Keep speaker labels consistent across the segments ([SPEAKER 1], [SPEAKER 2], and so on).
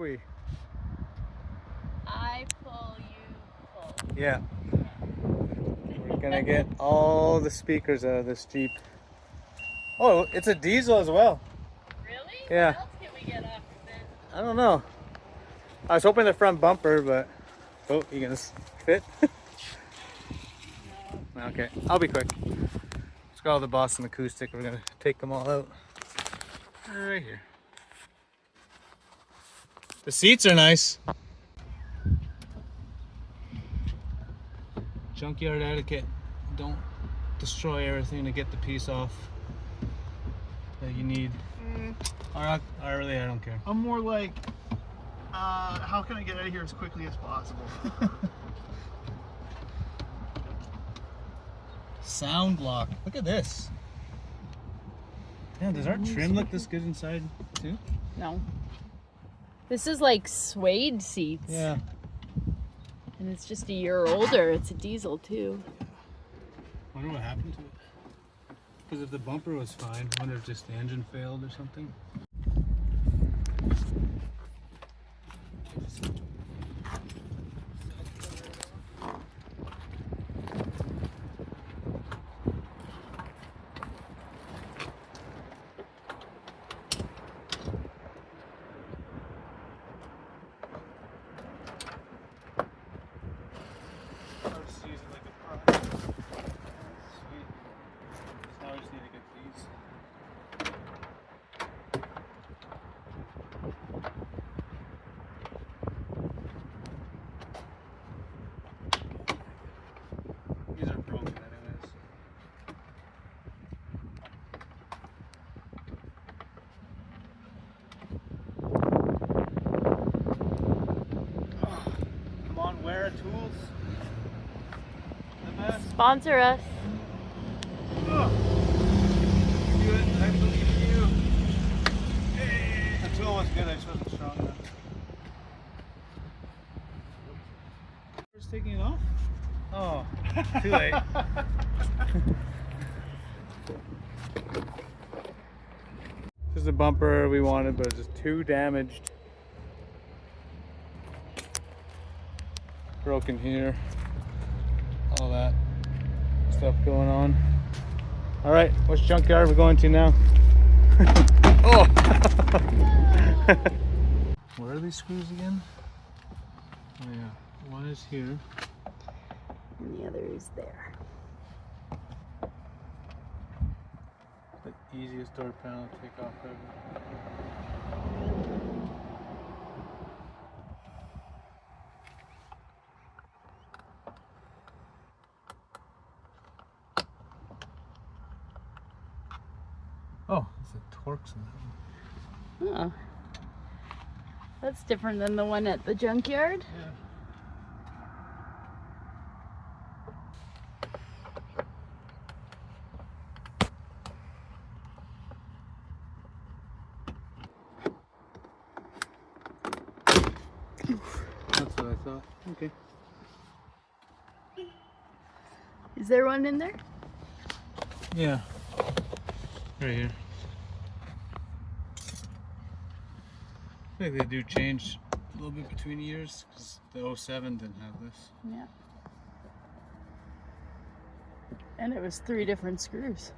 [SPEAKER 1] we?
[SPEAKER 2] I pull, you pull.
[SPEAKER 1] Yeah. We're gonna get all the speakers out of this Jeep. Oh, it's a diesel as well.
[SPEAKER 2] Really?
[SPEAKER 1] Yeah.
[SPEAKER 2] What else can we get off of it?
[SPEAKER 1] I don't know. I was hoping the front bumper, but oh, you gonna fit?
[SPEAKER 2] No.
[SPEAKER 1] Okay, I'll be quick. It's got all the Boston acoustic. We're gonna take them all out. Right here. The seats are nice. Junkyard etiquette. Don't destroy everything to get the piece off that you need. I don't care.
[SPEAKER 3] I'm more like, how can I get out of here as quickly as possible?
[SPEAKER 1] Sound lock. Look at this. Yeah, does our trim look this good inside too?
[SPEAKER 2] No. This is like suede seats.
[SPEAKER 1] Yeah.
[SPEAKER 2] And it's just a year older. It's a diesel too.
[SPEAKER 1] Wonder what happened to it. Because if the bumper was fine, I wonder if just the engine failed or something. These are broken anyways. Come on, Wera Tools. The best.
[SPEAKER 2] Sponsor us.
[SPEAKER 1] Oh. Do it. I believe in you. Hey. The tool was good. I just wasn't strong enough. Just taking it off? Oh, too late. This is the bumper we wanted, but it's just too damaged. Broken here. All that stuff going on. All right, which junkyard are we going to now? Oh! Where are these screws again? Oh yeah, one is here.
[SPEAKER 2] And the other is there.
[SPEAKER 1] The easiest door panel to take off ever. Oh, it's the Torx in that one.
[SPEAKER 2] Oh. That's different than the one at the junkyard.
[SPEAKER 1] Yeah. That's what I thought. Okay.
[SPEAKER 2] Is there one in there?
[SPEAKER 1] Yeah. Right here. I think they do change a little bit between years because the 07 didn't have this.
[SPEAKER 2] Yeah. And it was 3 different screws.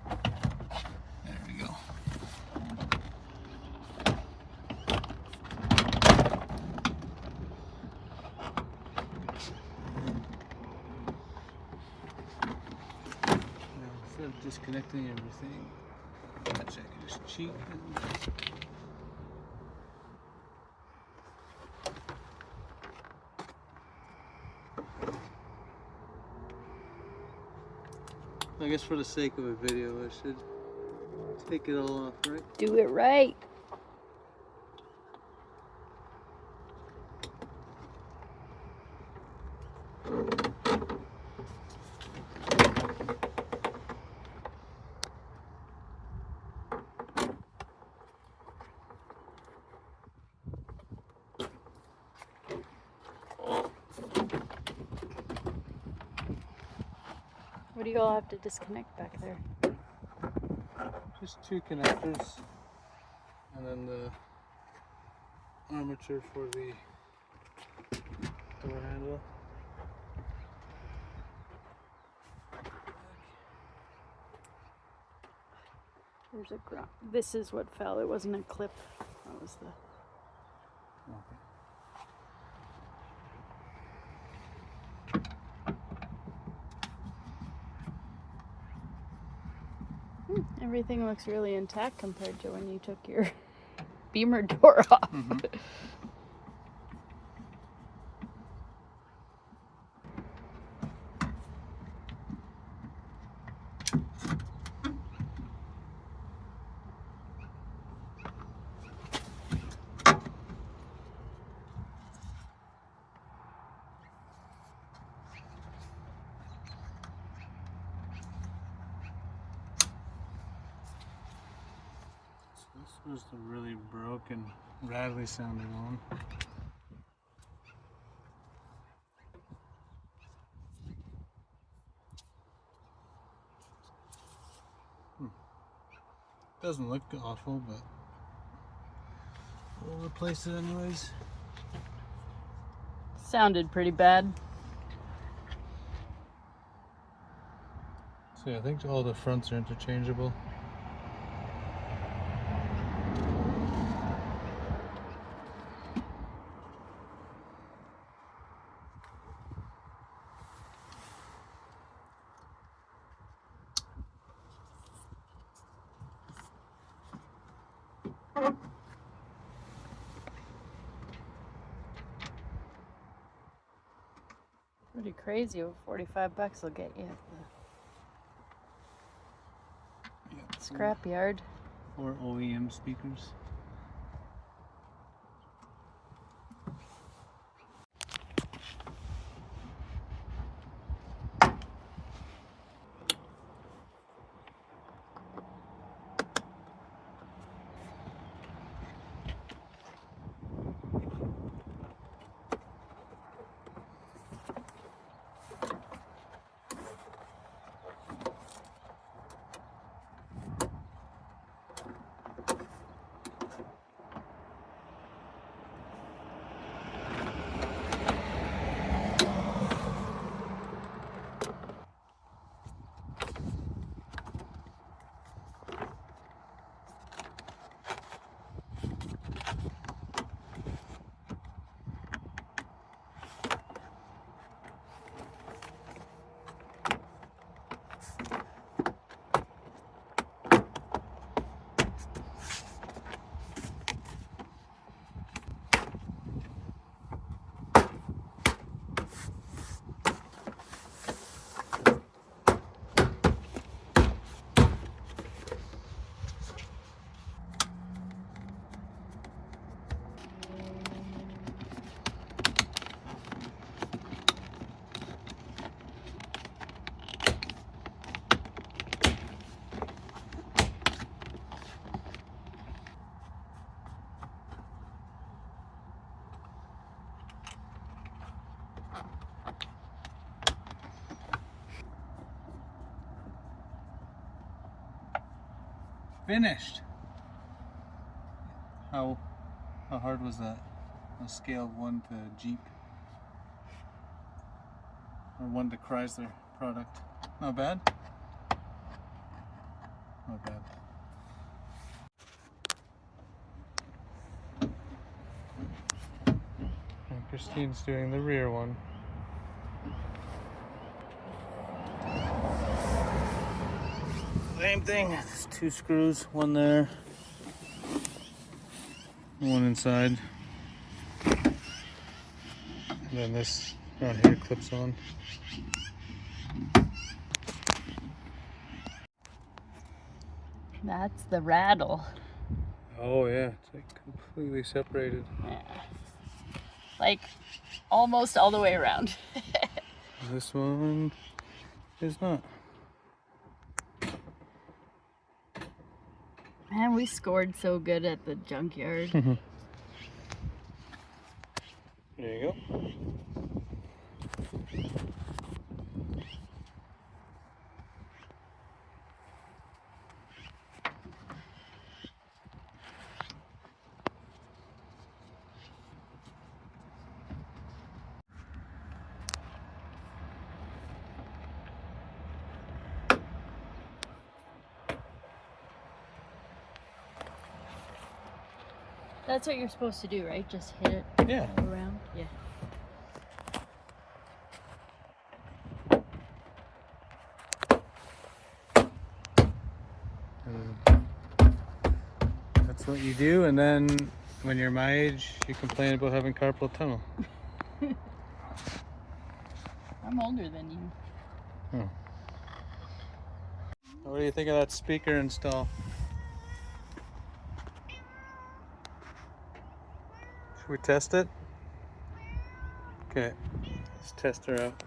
[SPEAKER 1] There we go. Now, instead of disconnecting everything, I can just cheat. I guess for the sake of a video, I should take it all off, right?
[SPEAKER 2] Do it right. What do you all have to disconnect back there?
[SPEAKER 1] Just 2 connectors. and then the armature for the door handle.
[SPEAKER 2] There's a ground. This is what fell. It wasn't a clip. That was the.
[SPEAKER 1] Okay.
[SPEAKER 2] Everything looks really intact compared to when you took your Beamer door off.
[SPEAKER 1] Mm-hmm. This was the really broken, rattly sounding one. Doesn't look awful, but we'll replace it anyways.
[SPEAKER 2] Sounded pretty bad.
[SPEAKER 1] So yeah, I think all the fronts are interchangeable.
[SPEAKER 2] Pretty crazy. What $45 will get you at the scrap yard.
[SPEAKER 1] 4 OEM speakers. Finished. How hard was that? On a scale of 1 to Jeep, or 1 to Chrysler product. Not bad. Not bad. And Christine's doing the rear one. Same thing. There's 2 screws, one there, one inside, and then this around here clips on.
[SPEAKER 2] That's the rattle.
[SPEAKER 1] Oh yeah, it's like completely separated.
[SPEAKER 2] Yeah. Like almost all the way around.
[SPEAKER 1] This one is not.
[SPEAKER 2] Man, we scored so good at the junkyard.
[SPEAKER 1] There you go.
[SPEAKER 2] That's what you're supposed to do, right? Just hit it
[SPEAKER 1] Yeah.
[SPEAKER 2] all around. Yeah.
[SPEAKER 1] And that's what you do, and then when you're my age, you complain about having carpal tunnel.
[SPEAKER 2] I'm older than you.
[SPEAKER 1] Oh. What do you think of that speaker install? Should we test it? Okay, let's test her out.